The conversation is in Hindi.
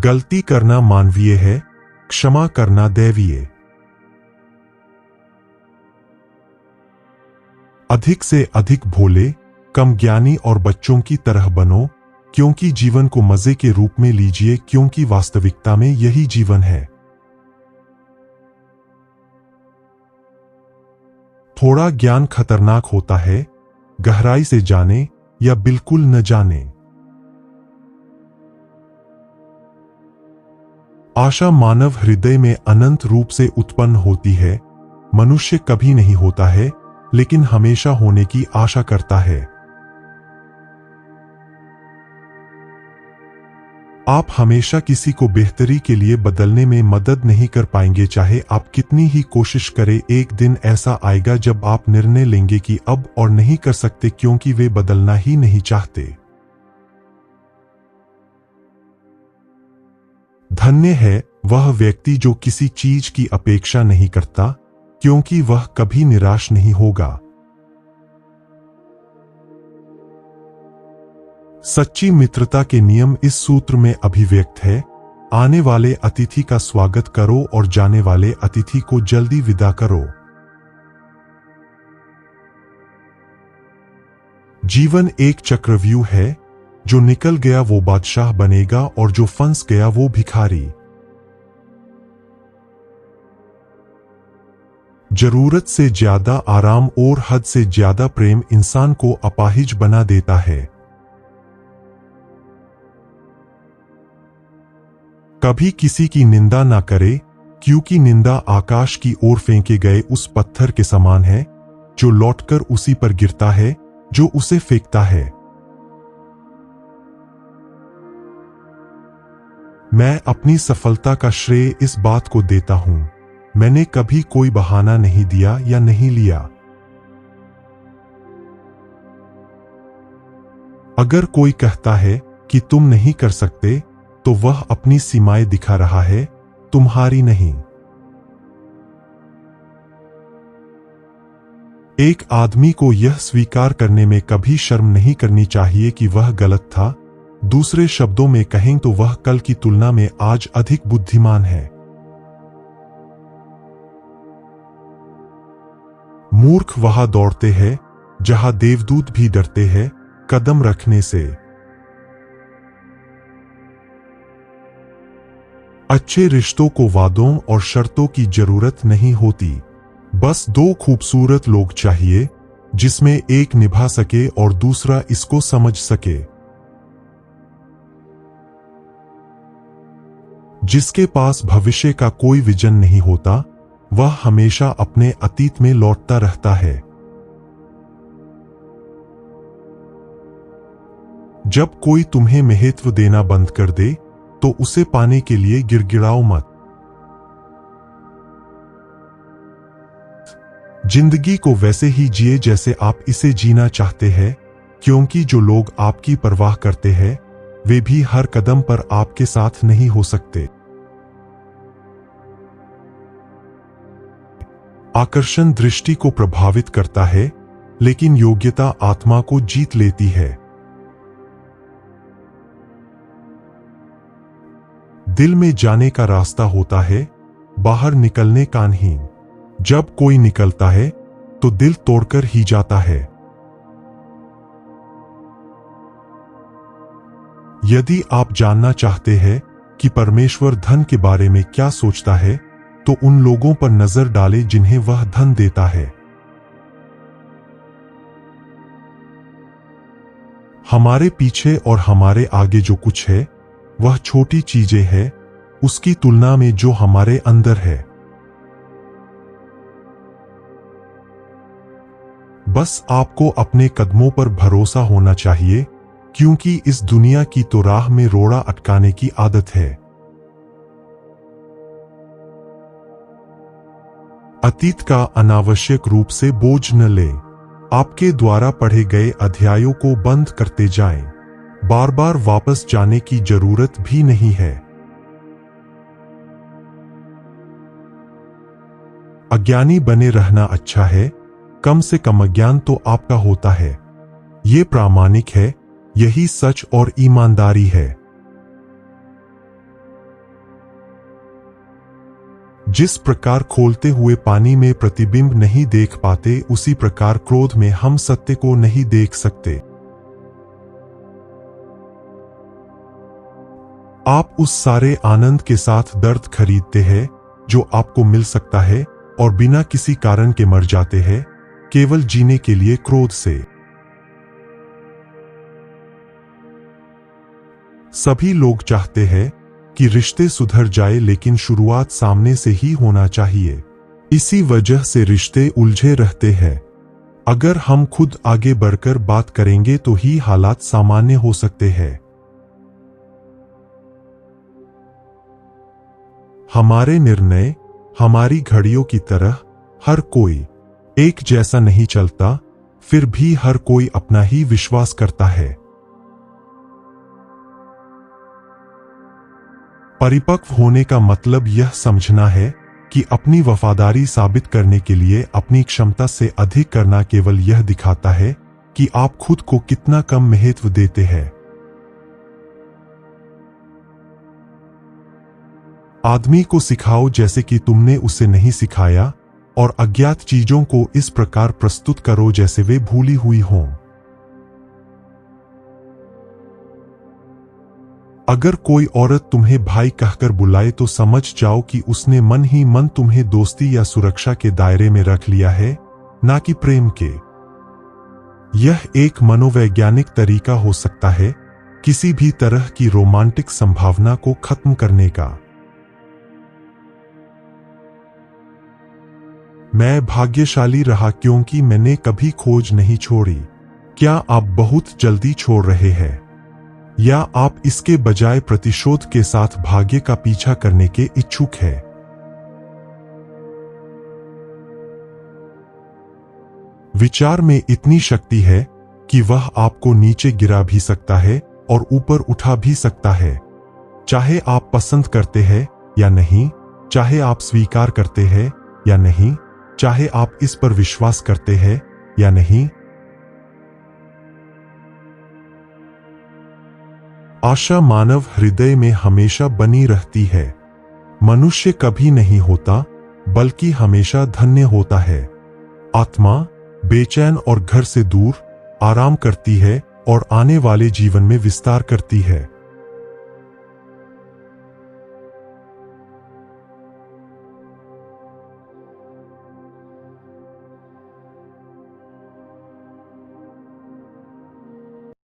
गलती करना मानवीय है, क्षमा करना दैवीय। अधिक से अधिक भोले, कम ज्ञानी और बच्चों की तरह बनो, क्योंकि जीवन को मजे के रूप में लीजिए, क्योंकि वास्तविकता में यही जीवन है। थोड़ा ज्ञान खतरनाक होता है, गहराई से जाने या बिल्कुल न जाने। आशा मानव हृदय में अनंत रूप से उत्पन्न होती है। मनुष्य कभी नहीं होता है, लेकिन हमेशा होने की आशा करता है। आप हमेशा किसी को बेहतरी के लिए बदलने में मदद नहीं कर पाएंगे, चाहे आप कितनी ही कोशिश करें। एक दिन ऐसा आएगा जब आप निर्णय लेंगे कि अब और नहीं कर सकते, क्योंकि वे बदलना ही नहीं चाहते। धन्य है वह व्यक्ति जो किसी चीज की अपेक्षा नहीं करता, क्योंकि वह कभी निराश नहीं होगा। सच्ची मित्रता के नियम इस सूत्र में अभिव्यक्त है। आने वाले अतिथि का स्वागत करो और जाने वाले अतिथि को जल्दी विदा करो। जीवन एक चक्रव्यूह है, जो निकल गया वो बादशाह बनेगा और जो फंस गया वो भिखारी। जरूरत से ज्यादा आराम और हद से ज्यादा प्रेम इंसान को अपाहिज बना देता है। कभी किसी की निंदा ना करे, क्योंकि निंदा आकाश की ओर फेंके गए उस पत्थर के समान है, जो लौटकर उसी पर गिरता है जो उसे फेंकता है। मैं अपनी सफलता का श्रेय इस बात को देता हूं, मैंने कभी कोई बहाना नहीं दिया या नहीं लिया। अगर कोई कहता है कि तुम नहीं कर सकते, तो वह अपनी सीमाएं दिखा रहा है, तुम्हारी नहीं। एक आदमी को यह स्वीकार करने में कभी शर्म नहीं करनी चाहिए कि वह गलत था। दूसरे शब्दों में कहें तो वह कल की तुलना में आज अधिक बुद्धिमान है। मूर्ख वहां दौड़ते हैं जहां देवदूत भी डरते हैं कदम रखने से। अच्छे रिश्तों को वादों और शर्तों की जरूरत नहीं होती, बस दो खूबसूरत लोग चाहिए, जिसमें एक निभा सके और दूसरा इसको समझ सके। जिसके पास भविष्य का कोई विजन नहीं होता, वह हमेशा अपने अतीत में लौटता रहता है। जब कोई तुम्हें महत्व देना बंद कर दे, तो उसे पाने के लिए गिड़गिड़ाओ मत। जिंदगी को वैसे ही जिए जैसे आप इसे जीना चाहते हैं, क्योंकि जो लोग आपकी परवाह करते हैं, वे भी हर कदम पर आपके साथ नहीं हो सकते। आकर्षण दृष्टि को प्रभावित करता है, लेकिन योग्यता आत्मा को जीत लेती है। दिल में जाने का रास्ता होता है, बाहर निकलने का नहीं। जब कोई निकलता है तो दिल तोड़कर ही जाता है। यदि आप जानना चाहते हैं कि परमेश्वर धन के बारे में क्या सोचता है, तो उन लोगों पर नजर डालें जिन्हें वह धन देता है। हमारे पीछे और हमारे आगे जो कुछ है, वह छोटी चीजें हैं उसकी तुलना में जो हमारे अंदर है। बस आपको अपने कदमों पर भरोसा होना चाहिए, क्योंकि इस दुनिया की तो राह में रोड़ा अटकाने की आदत है। अतीत का अनावश्यक रूप से बोझ न ले। आपके द्वारा पढ़े गए अध्यायों को बंद करते जाएं। बार बार वापस जाने की जरूरत भी नहीं है। अज्ञानी बने रहना अच्छा है, कम से कम अज्ञान तो आपका होता है। ये प्रामाणिक है, यही सच और ईमानदारी है। जिस प्रकार खोलते हुए पानी में प्रतिबिंब नहीं देख पाते, उसी प्रकार क्रोध में हम सत्य को नहीं देख सकते। आप उस सारे आनंद के साथ दर्द खरीदते हैं जो आपको मिल सकता है और बिना किसी कारण के मर जाते हैं, केवल जीने के लिए क्रोध से। सभी लोग चाहते हैं कि रिश्ते सुधर जाए, लेकिन शुरुआत सामने से ही होना चाहिए। इसी वजह से रिश्ते उलझे रहते हैं। अगर हम खुद आगे बढ़कर बात करेंगे तो ही हालात सामान्य हो सकते हैं। हमारे निर्णय हमारी घड़ियों की तरह, हर कोई एक जैसा नहीं चलता, फिर भी हर कोई अपना ही विश्वास करता है। परिपक्व होने का मतलब यह समझना है कि अपनी वफादारी साबित करने के लिए अपनी क्षमता से अधिक करना केवल यह दिखाता है कि आप खुद को कितना कम महत्व देते हैं। आदमी को सिखाओ जैसे कि तुमने उसे नहीं सिखाया, और अज्ञात चीजों को इस प्रकार प्रस्तुत करो जैसे वे भूली हुई हों। अगर कोई औरत तुम्हें भाई कहकर बुलाए तो समझ जाओ कि उसने मन ही मन तुम्हें दोस्ती या सुरक्षा के दायरे में रख लिया है, ना कि प्रेम के। यह एक मनोवैज्ञानिक तरीका हो सकता है किसी भी तरह की रोमांटिक संभावना को खत्म करने का। मैं भाग्यशाली रहा क्योंकि मैंने कभी खोज नहीं छोड़ी। क्या आप बहुत जल्दी छोड़ रहे हैं, या आप इसके बजाय प्रतिशोध के साथ भाग्य का पीछा करने के इच्छुक हैं? विचार में इतनी शक्ति है कि वह आपको नीचे गिरा भी सकता है और ऊपर उठा भी सकता है, चाहे आप पसंद करते हैं या नहीं, चाहे आप स्वीकार करते हैं या नहीं, चाहे आप इस पर विश्वास करते हैं या नहीं। आशा मानव हृदय में हमेशा बनी रहती है। मनुष्य कभी नहीं होता, बल्कि हमेशा धन्य होता है। आत्मा बेचैन और घर से दूर आराम करती है और आने वाले जीवन में विस्तार करती है।